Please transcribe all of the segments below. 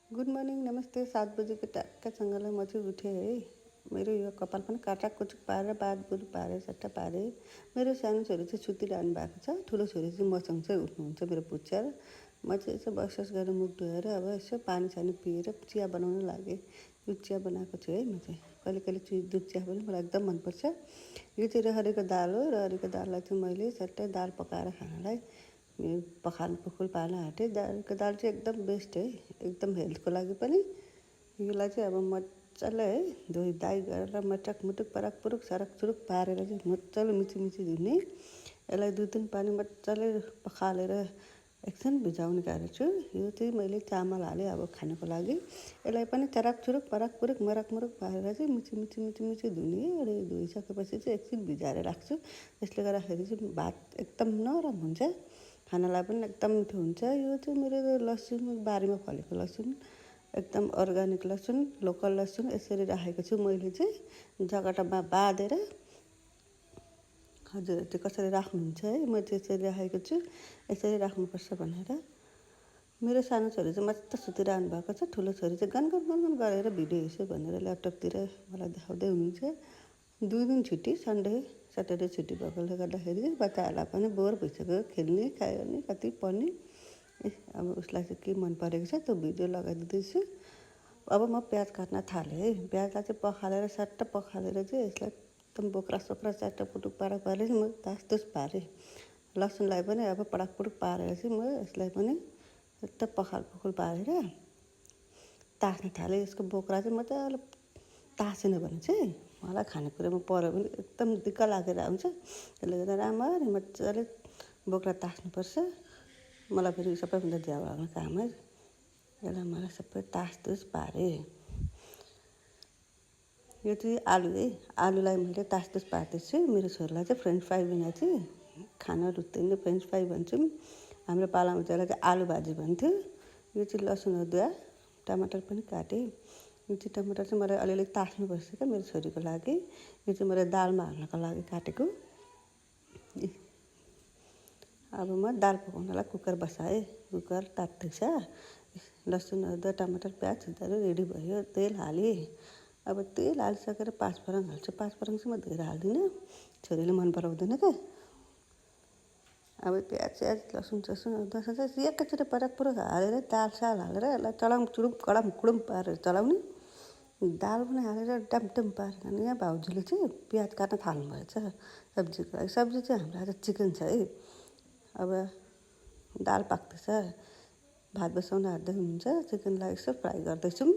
Good morning नमस्ते 7 बजेको ट्याक्कसँगलाई म चाहिँ उठेँ है। मेरो यो कपाल पनि काटाकुचुक पारेर बातबुर पारेर सट्टा पारेँ। मेरो सानो छोरी चाहिँ सुतिरहनु भएको छ, ठुलो छोरी चाहिँ मसँग चाहिँ उठ्नुहुन्छ मेरो पुच्छेर। म चाहिँ यसो बसोस गरेर मुख धोएर अब यसो पानी सानी पिएर चिया बनाउन लागेँ। दुध चिया बनाएको छु है म चाहिँ। कहिले कहिले दुध चिया पनि मलाई एकदम मनपर्छ। यो चाहिँ रहरीको दाल हो। रहरीको दाललाई चाहिँ मैले सट्टै दाल पकाएर खानलाई पखाल पुखुल पार्न आँटेँ। दालको दाल चाहिँ एकदम बेस्ट है, एकदम हेल्थको लागि पनि। यसलाई चाहिँ अब मजाले है धोइ धाइ गरेर मटक मुटुक पराक पुरुक सरक सुरुक पारेर चाहिँ मजाले मिची मिची धुने। यसलाई 2-3 पानी मजाले पखालेर एकछिन भिजाउने गरेको छु। यो चाहिँ मैले चामल हालेँ अब खानको लागि। यसलाई पनि चराक चुरुक पराक पुरुक मरक मुरुक पारेर चाहिँ मिची मिची मिची मिची धुने। अनि धोइसकेपछि चाहिँ एकछिन भिजाएर राख्छु। त्यसले गर्दाखेरि चाहिँ भात एकदम नरम हुन्छ, खानालाई पनि एकदम मिठो हुन्छ। यो चाहिँ मेरो लसुन बारीमा फलेको लसुन, एकदम अर्ग्यानिक लसुन, लोकल लसुन यसरी राखेको छु मैले चाहिँ जगटामा बाँधेर। हजुर चाहिँ कसरी राख्नुहुन्छ है, म चाहिँ यसरी राखेको छु, यसरी राख्नुपर्छ भनेर। मेरो सानो छोरी चाहिँ मस्त सुतिरहनु भएको छ, ठुलो छोरी चाहिँ गनगन गनगन गरेर भिडियो हेर्छु भनेर ल्यापटपतिर मलाई देखाउँदै हुनुहुन्छ। 2 दिन छुट्टी, सन्डे स्याटरडे छुट्टी भएकोले गर्दाखेरि बच्चाहरूलाई पनि बोर भइसक्यो, खेल्ने खायो भने कति पढ्ने। अब उसलाई चाहिँ के मन परेको छ त्यो भिडियो लगाइदिँदैछु। अब म प्याज काट्न थालेँ है। प्याजलाई चाहिँ पखालेर सट्ट पखालेर चाहिँ यसलाई एकदम बोक्रा सोक्रा च्याट्ट पुटुक पारेर म तासतुस पारेँ। लसुनलाई पनि अब पडाक पुडुक पारेर चाहिँ म यसलाई पनि सट्ट पखाल पुखुल पारेर तास्न थालेँ। यसको बोक्रा चाहिँ मजाले तासेन भने चाहिँ मलाई खानेकुरामा पऱ्यो भने एकदम दिक्क लागेर आउँछ। त्यसले गर्दा राम्ररी मजाले बोक्रा तास्नुपर्छ। मलाई फेरि सबैभन्दा झ्याउ लाग्ने काम है। यसलाई मलाई सबै तासतुस पारेँ। यो चाहिँ आलु है। आलुलाई मैले तासतुस पार्दैछु। मेरो छोरीलाई चाहिँ फ्रेन्च फ्राई बिना चाहिँ खाना रुच्दैन, फ्रेन्च फ्राई भन्छौँ। हाम्रो पालामा चाहिँ आलु भाजी भन्थ्यो। यो चाहिँ लसुन अदुवा टमाटर पनि काटेँ। यो चाहिँ टमाटर चाहिँ मलाई अलिअलि तास्नुपर्छ क्या मेरो छोरीको लागि। यो चाहिँ मैले दालमा हाल्नको लागि काटेको। अब म दाल पकाउनलाई कुकर बसाएँ। कुकर तात्दैछ। लसुन अदुवा टमाटर प्याज सिधाहरू रेडी भयो। तेल हालेँ। अब तेल हालिसकेर 5 फरङ हाल्छु। 5 फरङ चाहिँ म धेरै हाल्दिनँ, छोरीले मन पराउँदैन क्या। अब प्याज स्याज लसुन ससुन अदुवा ससुन एकैचोटि पराक पुरक हालेर दाल साल हालेर यसलाई चलाम चुडुम कडम कुडुम पारेर चलाउने। दाल पनि हालेर डमडम पारेर यहाँ भाउजूले चाहिँ प्याज काट्न थाल्नुभएछ सब्जीको लागि। सब्जी चाहिँ हाम्रो आज चिकन छ है। अब दाल पाक्दैछ, भात बसाउन आँट्दै हुनुहुन्छ। चिकनलाई यसो फ्राई गर्दैछौँ।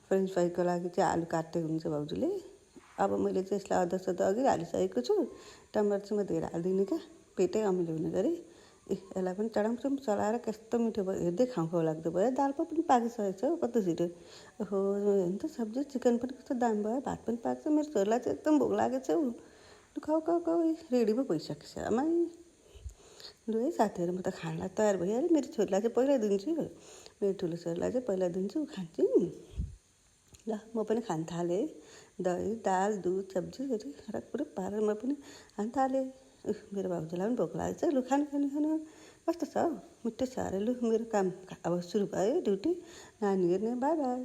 फ्रेन्च फ्राईको लागि चाहिँ आलु काट्दै हुनुहुन्छ भाउजूले। अब मैले चाहिँ यसलाई अदुवा सदुवा अघि हालिसकेको छु। टमाटर चाहिँ म धेरै हाल्दिनँ क्या, पेटै अमिलो हुने गरी। यसलाई पनि चडामचुम चलाएर कस्तो मिठो भयो, हेर्दै खाउँ लाग्दो भयो। दाल पनि पाकिसकेको छ कस्तो छिटो। ओहो हेर्नु त सब्जी चिकन पनि कस्तो दाम भयो, भात पनि पाक्छ। मेरो छोरीलाई चाहिँ एकदम भोक लागेको छ। लु खाऊ खाऊ खाऊ रेडी पो भइसकेको छ आमै। लु है साथीहरू, म त खानलाई तयार भइहालेँ। मेरो छोरीलाई चाहिँ पहिल्यै दिन्छु, मेरो ठुलो छोरीलाई चाहिँ पहिला दिन्छु, खान्छु। ल म पनि खान थालेँ है। दही दाल दुध सब्जीहरू हरकपुरक पारेर म पनि खान थालेँ। मेरो भाउजूलाई पनि भोक लागेको छ। लु खानु खानु खानु कस्तो छ हौ, मिठो छ अरे। लु मेरो काम अब सुरु भयो, ड्युटी नानी हेर्ने। By by.